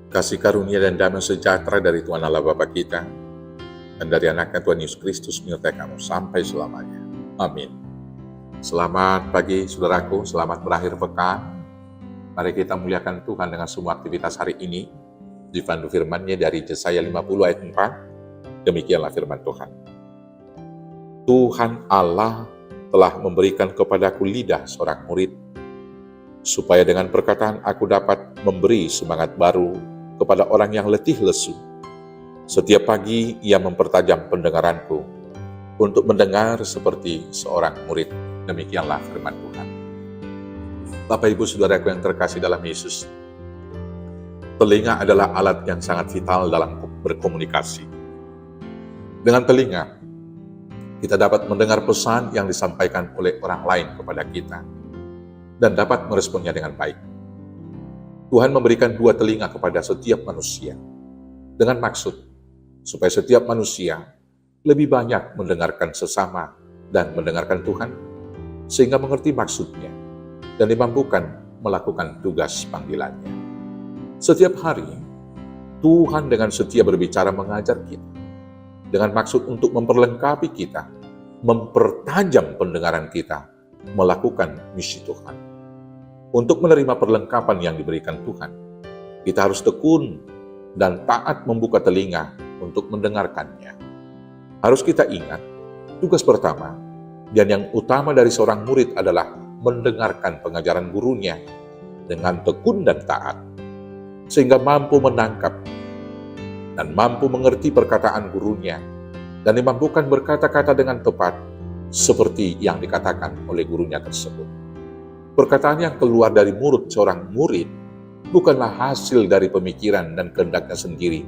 Kasih karunia dan damai sejahtera dari Tuhan Allah Bapa kita dan dari anaknya Tuhan Yesus Kristus menyertai kamu sampai selamanya. Amin. Selamat pagi saudaraku, selamat berakhir pekan. Mari kita muliakan Tuhan dengan semua aktivitas hari ini. Dipandu firman-Nya dari Yesaya 50 ayat 4. Demikianlah firman Tuhan. Tuhan Allah telah memberikan kepadaku lidah seorang murid, supaya dengan perkataan aku dapat memberi semangat baru kepada orang yang letih lesu. Setiap pagi ia mempertajam pendengaranku untuk mendengar seperti seorang murid. Demikianlah firman Tuhan. Bapak Ibu Saudaraku yang terkasih dalam Yesus, telinga adalah alat yang sangat vital dalam berkomunikasi. Dengan telinga, kita dapat mendengar pesan yang disampaikan oleh orang lain kepada kita dan dapat meresponnya dengan baik. Tuhan memberikan dua telinga kepada setiap manusia dengan maksud supaya setiap manusia lebih banyak mendengarkan sesama dan mendengarkan Tuhan, sehingga mengerti maksudnya dan dimampukan melakukan tugas panggilannya. Setiap hari, Tuhan dengan setia berbicara mengajar kita, dengan maksud untuk memperlengkapi kita, mempertajam pendengaran kita, melakukan misi Tuhan. Untuk menerima perlengkapan yang diberikan Tuhan, kita harus tekun dan taat membuka telinga untuk mendengarkannya. Harus kita ingat, tugas pertama dan yang utama dari seorang murid adalah mendengarkan pengajaran gurunya dengan tekun dan taat, sehingga mampu menangkap dan mampu mengerti perkataan gurunya dan dimampukan berkata-kata dengan tepat seperti yang dikatakan oleh gurunya tersebut. Perkataan yang keluar dari mulut seorang murid bukanlah hasil dari pemikiran dan kehendaknya sendiri,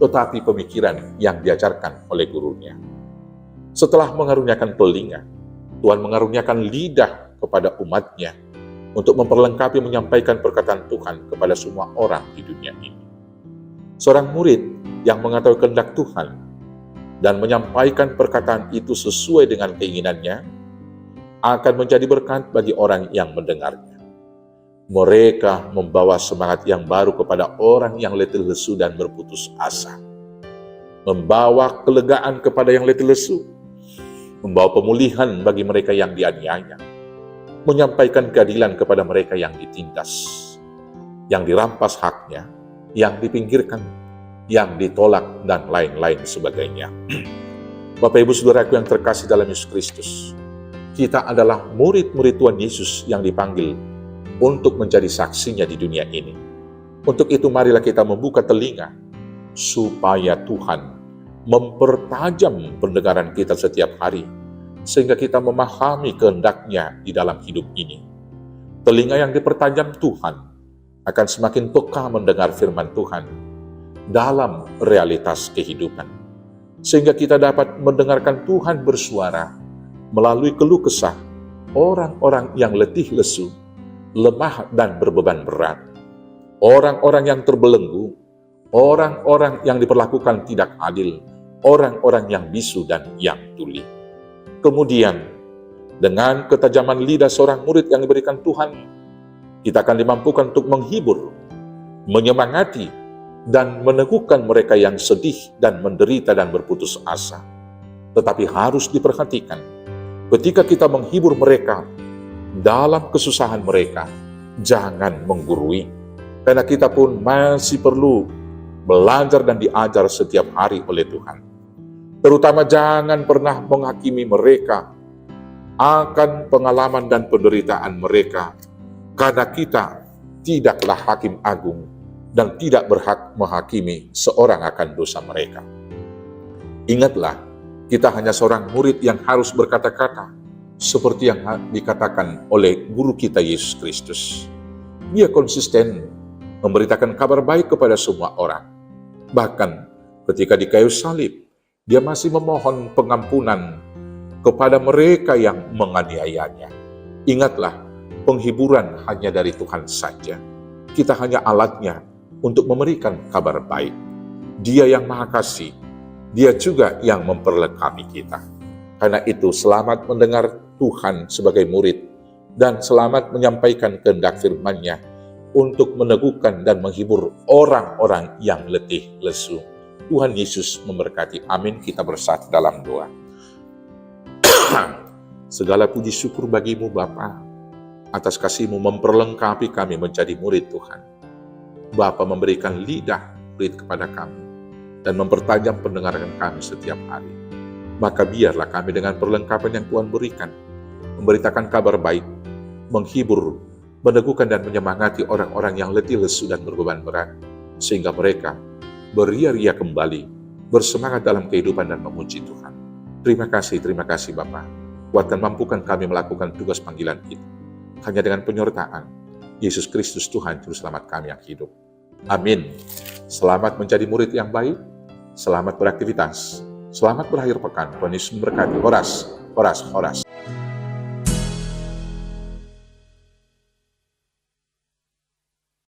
tetapi pemikiran yang diajarkan oleh gurunya. Setelah mengaruniakan telinga, Tuhan mengaruniakan lidah kepada umatnya untuk memperlengkapi menyampaikan perkataan Tuhan kepada semua orang di dunia ini. Seorang murid yang mengetahui kehendak Tuhan dan menyampaikan perkataan itu sesuai dengan keinginannya akan menjadi berkat bagi orang yang mendengarnya. Mereka membawa semangat yang baru kepada orang yang letih lesu dan berputus asa. Membawa kelegaan kepada yang letih lesu. Membawa pemulihan bagi mereka yang dianiaya. Menyampaikan keadilan kepada mereka yang ditindas, yang dirampas haknya, yang dipinggirkan, yang ditolak, dan lain-lain sebagainya. Bapak Ibu Saudaraku yang terkasih dalam Yesus Kristus, kita adalah murid-murid Tuhan Yesus yang dipanggil untuk menjadi saksinya di dunia ini. Untuk itu marilah kita membuka telinga supaya Tuhan mempertajam pendengaran kita setiap hari, sehingga kita memahami kehendak-Nya di dalam hidup ini. Telinga yang dipertajam Tuhan akan semakin peka mendengar firman Tuhan dalam realitas kehidupan, sehingga kita dapat mendengarkan Tuhan bersuara melalui keluh kesah orang-orang yang letih lesu, lemah dan berbeban berat, orang-orang yang terbelenggu, orang-orang yang diperlakukan tidak adil, orang-orang yang bisu dan yang tuli. Kemudian, dengan ketajaman lidah seorang murid yang diberikan Tuhan, kita akan dimampukan untuk menghibur, menyemangati, dan meneguhkan mereka yang sedih dan menderita dan berputus asa. Tetapi harus diperhatikan, ketika kita menghibur mereka dalam kesusahan mereka, jangan menggurui, karena kita pun masih perlu belajar dan diajar setiap hari oleh Tuhan. Terutama jangan pernah menghakimi mereka akan pengalaman dan penderitaan mereka, karena kita tidaklah hakim agung dan tidak berhak menghakimi seorang akan dosa mereka. Ingatlah, kita hanya seorang murid yang harus berkata-kata seperti yang dikatakan oleh guru kita Yesus Kristus. Dia konsisten memberitakan kabar baik kepada semua orang. Bahkan ketika di kayu salib, dia masih memohon pengampunan kepada mereka yang menganiayanya. Ingatlah, penghiburan hanya dari Tuhan saja. Kita hanya alatnya untuk memberikan kabar baik. Dia yang Maha Kasih, Dia juga yang memperlengkapi kita. Karena itu, selamat mendengar Tuhan sebagai murid dan selamat menyampaikan kehendak firman-Nya untuk meneguhkan dan menghibur orang-orang yang letih lesu. Tuhan Yesus memberkati. Amin. Kita bersatu dalam doa. Segala puji syukur bagimu Bapa, atas kasih-Mu memperlengkapi kami menjadi murid Tuhan. Bapa memberikan lidah murid kepada kami dan mempertajam pendengaran kami setiap hari. Maka biarlah kami dengan perlengkapan yang Tuhan berikan, memberitakan kabar baik, menghibur, meneguhkan dan menyemangati orang-orang yang letih lesu dan berbeban berat, sehingga mereka beria-ria kembali, bersemangat dalam kehidupan dan memuji Tuhan. Terima kasih Bapa. Kuatkan, mampukan kami melakukan tugas panggilan itu. Hanya dengan penyertaan Yesus Kristus Tuhan Juru Selamat kami yang hidup. Amin. Selamat menjadi murid yang baik, selamat beraktivitas, selamat berakhir pekan. Tuhan Yesus memberkati. Horas, horas, horas.